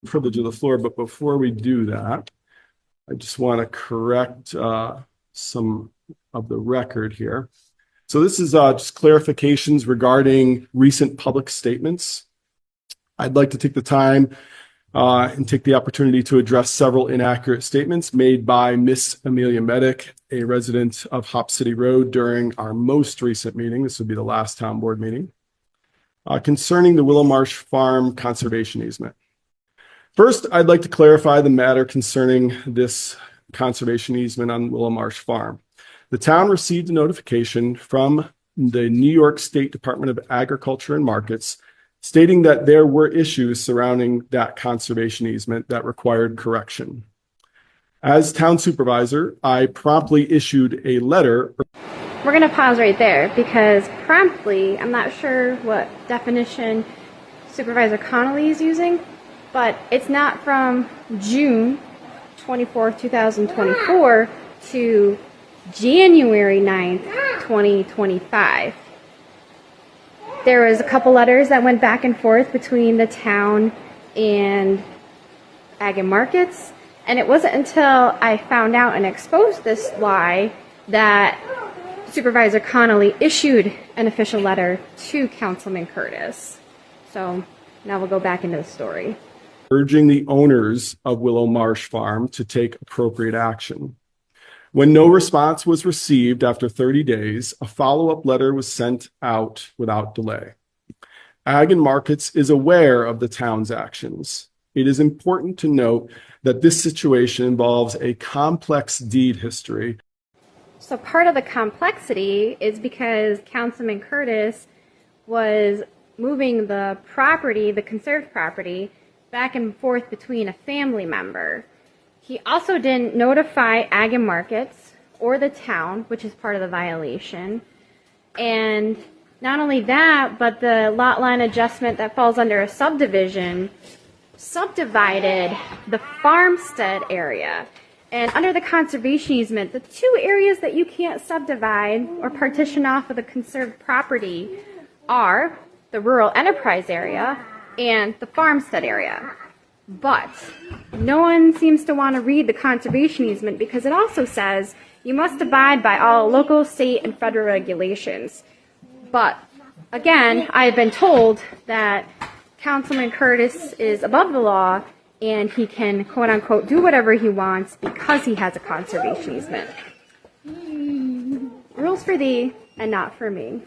Privilege of the floor, but before we do that, I just want to correct some of the record here. So this is just clarifications regarding recent public statements. I'd like to take the time and take the opportunity to address several inaccurate statements made by Miss Amelia Medic, a resident of Hop City Road, during our most recent meeting. This would be the last town board meeting, concerning the Willow Marsh Farm conservation easement. First, I'd like to clarify the matter concerning this conservation easement on Willow Marsh Farm. The town received a notification from the New York State Department of Agriculture and Markets stating that there were issues surrounding that conservation easement that required correction. As town supervisor, I promptly issued a letter. We're going to pause right there because promptly, I'm not sure what definition Supervisor Connolly is using, but it's not from June 24th, 2024 to January 9th, 2025. There was a couple letters that went back and forth between the town and Ag and Markets, and it wasn't until I found out and exposed this lie that Supervisor Connolly issued an official letter to Councilman Curtis. So now we'll go back into the story. Urging the owners of Willow Marsh Farm to take appropriate action. When no response was received after 30 days, a follow-up letter was sent out without delay. Ag and Markets is aware of the town's actions. It is important to note that this situation involves a complex deed history. So part of the complexity is because Councilman Curtis was moving the property, the conserved property, back and forth between a family member. He also didn't notify Ag and Markets or the town, which is part of the violation. And not only that, but the lot line adjustment that falls under a subdivision subdivided the farmstead area. And under the conservation easement, the two areas that you can't subdivide or partition off of the conserved property are the rural enterprise area and the farmstead area. But no one seems to want to read the conservation easement because it also says you must abide by all local, state, and federal regulations. But again, I've been told that Councilman Curtis is above the law and he can, quote unquote, do whatever he wants because he has a conservation easement. Rules for thee and not for me.